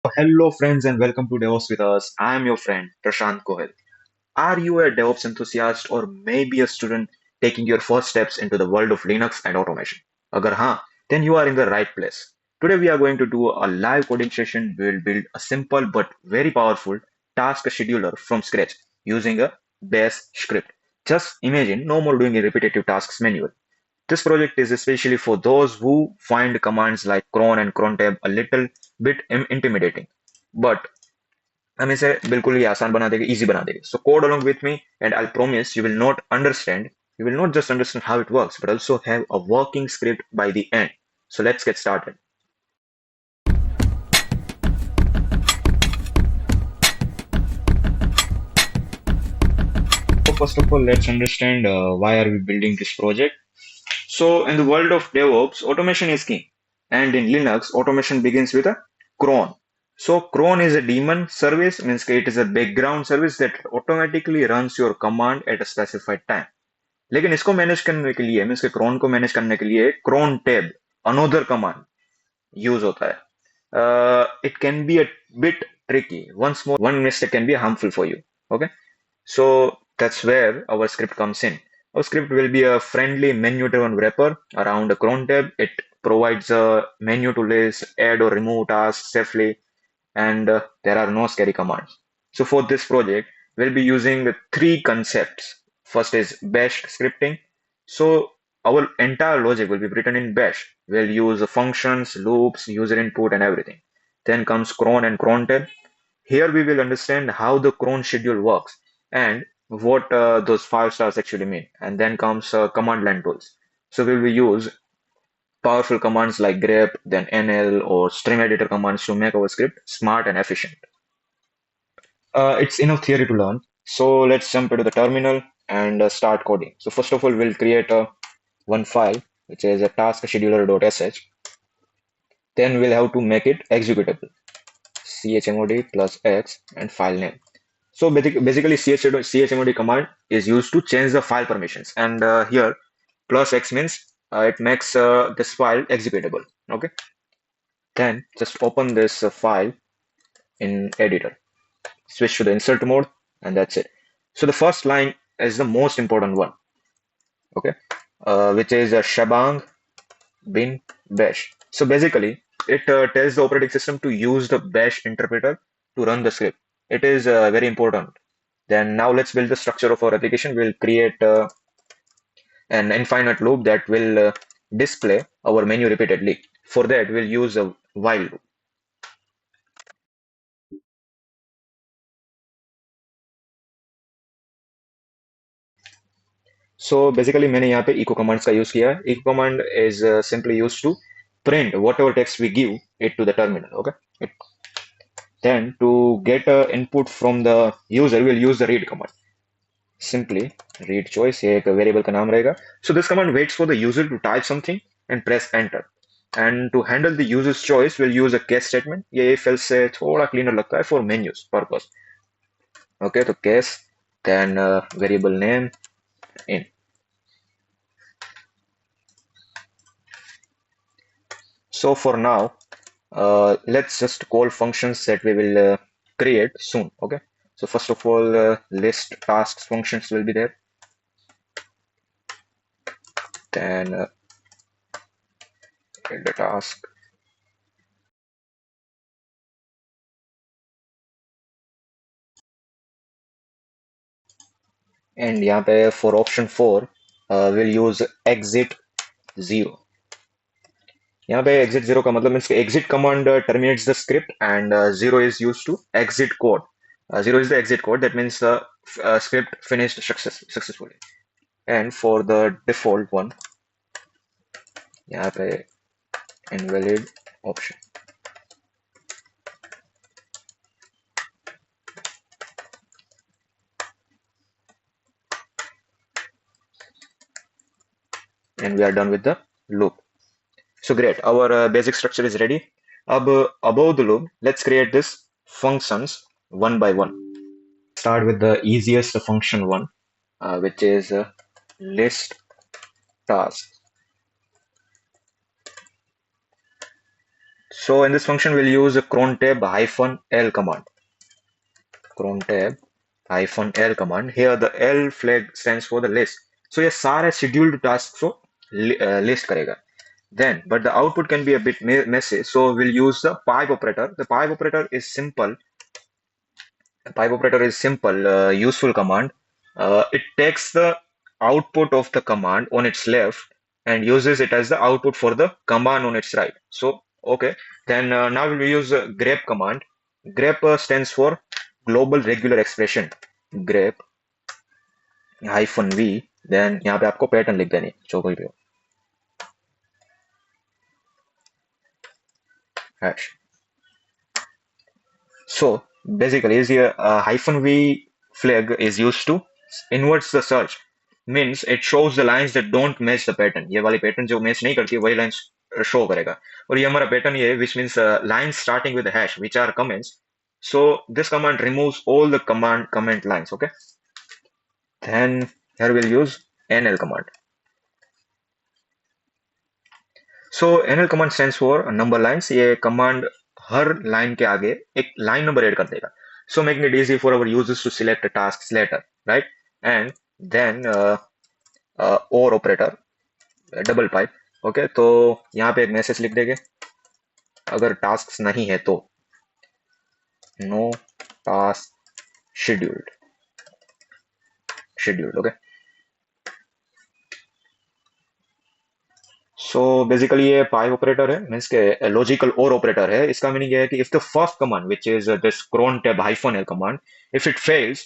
Hello, friends, and welcome to DevOps with us. I am your friend, Prashant Gohel. Are you a DevOps enthusiast or maybe a student taking your first steps into the world of Linux and automation? Agar haan, then you are in the right place. Today, we are going to do a live coding session. We will build a simple but very powerful task scheduler from scratch using a bash script. Just imagine no more doing repetitive tasks manually. This project is especially for those who find commands like cron and crontab a little bit intimidating. But हम इसे बिल्कुल ही आसान बना देंगे, easy बना देंगे. So code along with me, and I'll promise you will not just understand how it works, but also have a working script by the end. So let's get started. So first of all, let's understand why are we building this project. So in the world of DevOps, automation is king. And in Linux, automation begins with a cron. So cron is a daemon service, means it is a background service that automatically runs your command at a specified time. लेकिन इसको manage करने के लिए means के cron को manage करने के लिए cron tab another command use होता है. It can be a bit tricky. Once more, one mistake can be harmful for you. Okay, so that's where our script comes in. Our script will be a friendly menu-driven wrapper around a cron tab. It provides a menu to list, add or remove tasks safely, and there are no scary commands. So for this project, we'll be using three concepts. First is bash scripting. So our entire logic will be written in bash. We'll use functions, loops, user input, and everything. Then comes cron and cron tab. Here we will understand how the cron schedule works and what those 5 stars actually mean. And then comes command line tools. So we will use powerful commands like grep, then nl or string editor commands to make our script smart and efficient. It's enough theory to learn. So let's jump into the terminal and start coding. So first of all, we'll create a one file, which is a task scheduler.sh. Then we'll have to make it executable. Chmod plus x and file name. So basically, chmod command is used to change the file permissions, and here plus x means it makes this file executable. Okay. Then just open this file in editor. Switch to the insert mode, and that's it. So the first line is the most important one. Okay, which is a shebang bin bash. So basically, it tells the operating system to use the bash interpreter to run the script. It is very important. Then now let's build the structure of our application. We'll create an infinite loop that will display our menu repeatedly. For that, we'll use a while loop. So basically मैंने यहाँ पे echo commands का use किया है. Echo command is simply used to print whatever text we give it to the terminal. Okay. Then to get input from the user, we'll use the read command. Simply read choice, ये एक variable का नाम रहेगा. So this command waits for the user to type something and press enter. And to handle the user's choice, we'll use a case statement. ये if else से थोड़ा cleaner लगता है for menus purpose. Okay, तो case, then variable name in. So for now, let's just call functions that we will create soon. Okay. So first of all, list tasks functions will be there. Then the task. And यहाँ पे for option 4, we'll use exit 0. यहाँ पे exit 0 का मतलब means exit command terminates the script, and 0 is used to exit code. 0 is the exit code. That means the script finished successfully. And for the default one, यहाँ पे invalid option. And we are done with the loop. So great, our basic structure is ready. Above the loop, let's create this functions one by one. Start with the easiest function one, which is list task. So in this function, we'll use a cron tab hyphen L command. Cron tab hyphen L command. Here the L flag stands for the list. So ये सारे scheduled tasks को list करेगा. Then, but the output can be a bit messy. So we'll use the pipe operator. The pipe operator is simple. The pipe operator is simple, useful command. It takes the output of the command on its left and uses it as the output for the command on its right. So, okay. Then now we'll use grep command. Grep stands for global regular expression. Grep hyphen v. Then यहाँ पे आपको pattern लिख देनी जो कोई भी हो hash. So basically, is here hyphen v flag is used to inverts the search. Means it shows the lines that don't match the pattern. ये वाली pattern जो match नहीं करती वही lines show करेगा. और ये हमारा pattern ये है, which means lines starting with the hash, which are comments. So this command removes all the comment lines. Okay. Then here we'll use nl command. So nl command stands for number lines. ये command हर line के आगे एक line number add कर देगा. So making it easy for our users to select the tasks later, right? And then or operator, double pipe. Okay, तो यहाँ पे एक मैसेज लिख देंगे अगर tasks नहीं है तो no task scheduled. Okay. So basically ये पाइप ऑपरेटर है मीन्स के लॉजिकल और ऑपरेटर है इसका मीनिंग ये है कि if the first command which is this cron tab hyphen l command if it fails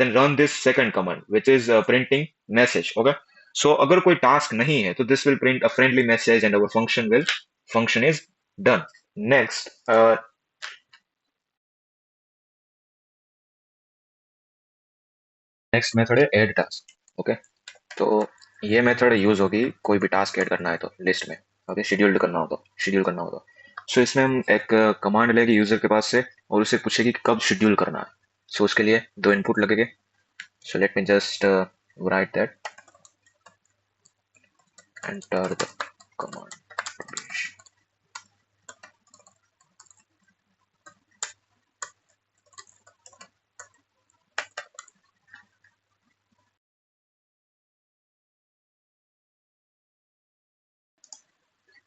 then run this second command which is printing message. Okay, so अगर कोई टास्क नहीं है तो this will print a friendly message and our function is done. Next next method है add task. Okay, तो ये method use होगी कोई भी टास्क ऐड करना है तो लिस्ट में. ओके, शेड्यूल करना हो तो सो इसमें हम एक कमांड लेंगे यूजर के पास से और उसे पूछेगी कि कब शेड्यूल करना है. सो उसके लिए दो इनपुट लगेंगे. So let me just write that enter the command.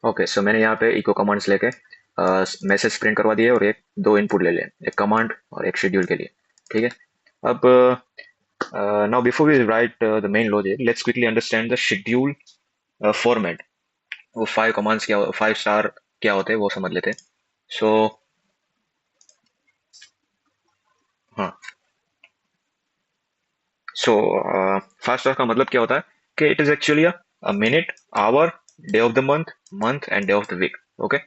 Okay, so मैंने यहाँ पे इको कमांड्स लेके मैसेज प्रिंट करवा दिए और एक दो इनपुट ले लिए, एक कमांड और एक शेड्यूल के लिए. ठीक है. अब now before we write the main logic, let's quickly understand the schedule format. वो फाइव कमांड्स क्या, फाइव स्टार क्या होते हैं वो समझ लेते हैं. सो हाँ, सो फाइव स्टार का मतलब क्या होता है कि it is actually a minute, hour, day of the month, month and day of the week. Okay,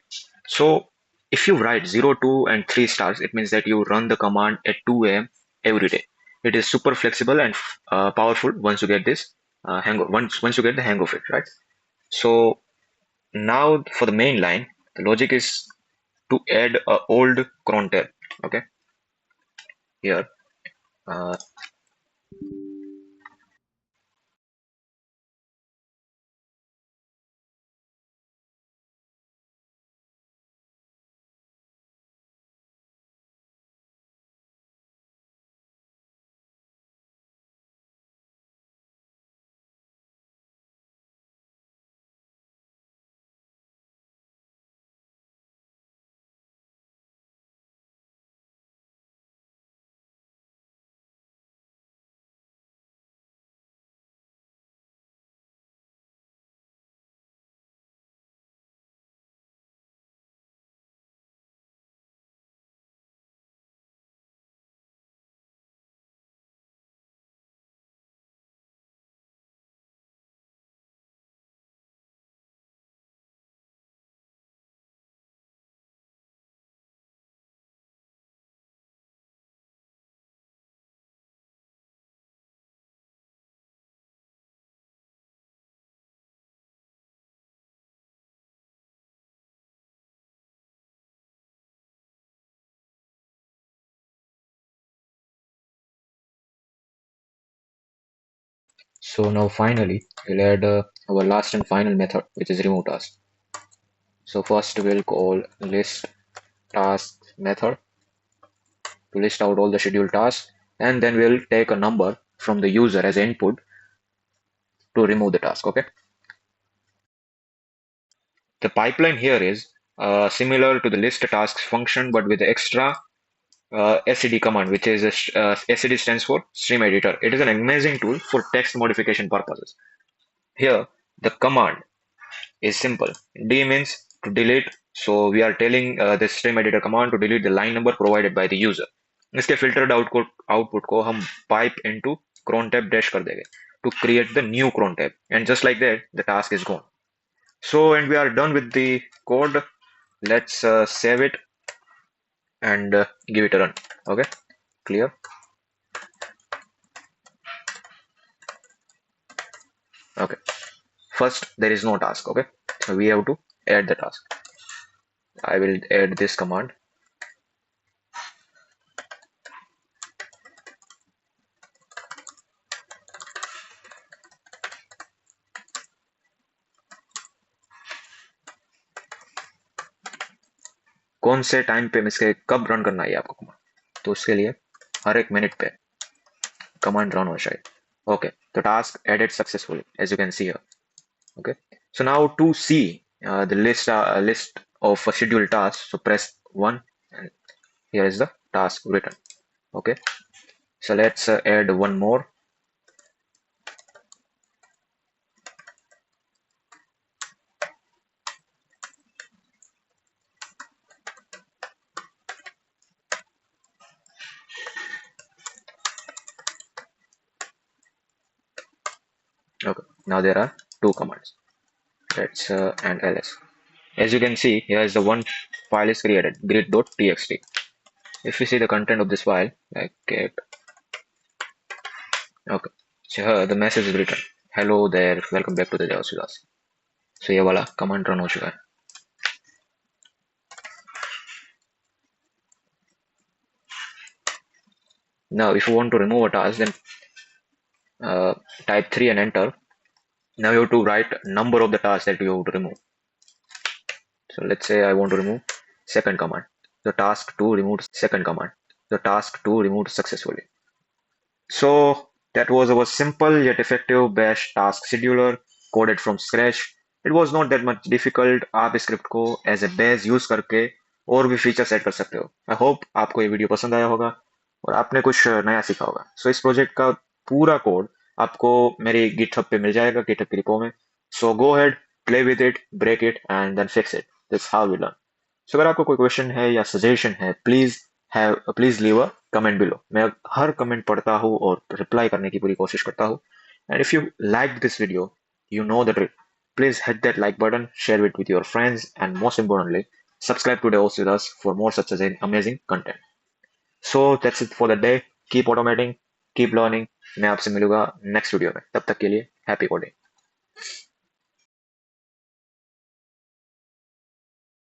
so if you write 0, 2 and 3 stars, it means that you run the command at 2 a.m. every day. It is super flexible and powerful once you get this once you get the hang of it, right? So now for the main line, the logic is to add a old cron tab. Okay, here uh, so now finally we'll add our last and final method, which is remove task. So first we'll call list tasks method to list out all the scheduled tasks, and then we'll take a number from the user as input to remove the task. Okay. The pipeline here is similar to the list tasks function, but with the extra SED command, which is SED stands for stream editor. It is an amazing tool for text modification purposes. Here, the command is simple. D means to delete. So we are telling the stream editor command to delete the line number provided by the user. इसके filtered output को हम pipe into cron tab dash कर देंगे to create the new cron tab, and just like that the task is gone. So and we are done with the code. Let's save it and give it a run. Okay, clear. Okay, first there is no task. Okay, so we have to add the task. I will add this command. कौन से time पे इसके कब run करना है आपको command, तो उसके लिए हर एक मिनट पे कमांड रन होना चाहिए. Okay, the task added successfully, as you can see here. Okay, so now to see the list of scheduled tasks, so press 1 and here is the task written. Okay, so let's add one more. Okay, now there are two commands. Let's and ls. As you can see, here is the one file is created, grid.txt. If you see the content of this file, like it, okay, so here the message is written, hello there, welcome back to the DevOps with us. So ये वाला command run हो चुका है. Now if you want to remove a task, then type 3 and enter. Now you have to write number of the tasks that you have to remove. So let's say I want to remove second command. The task 2 removed second command. The task 2 removed successfully. So that was our simple yet effective bash task scheduler coded from scratch. It was not that much difficult. आप इस script को as a base use करके और भी feature set कर सकते हो. I hope आपको ये वीडियो पसंद आया होगा और आपने कुछ नया सीखा होगा. सो इस प्रोजेक्ट का पूरा कोड आपको मेरे गिटहब पे मिल जाएगा, गिटहब की रिपो में. So go ahead, play with it, break it and then fix it. This how we learn. So अगर आपको कोई क्वेश्चन है या सजेशन है, please leave a comment below. मैं हर कमेंट पढ़ता हूँ और रिप्लाई करने की पूरी कोशिश करता हूँ. And if you like this video, you know the drill. Please hit that like button, share it with your friends, and most importantly, subscribe to DevOps with us for more such as amazing content. So that's it for the day. Keep automating, keep learning. मैं आपसे मिलूंगा next video में. तब तक के लिए happy coding.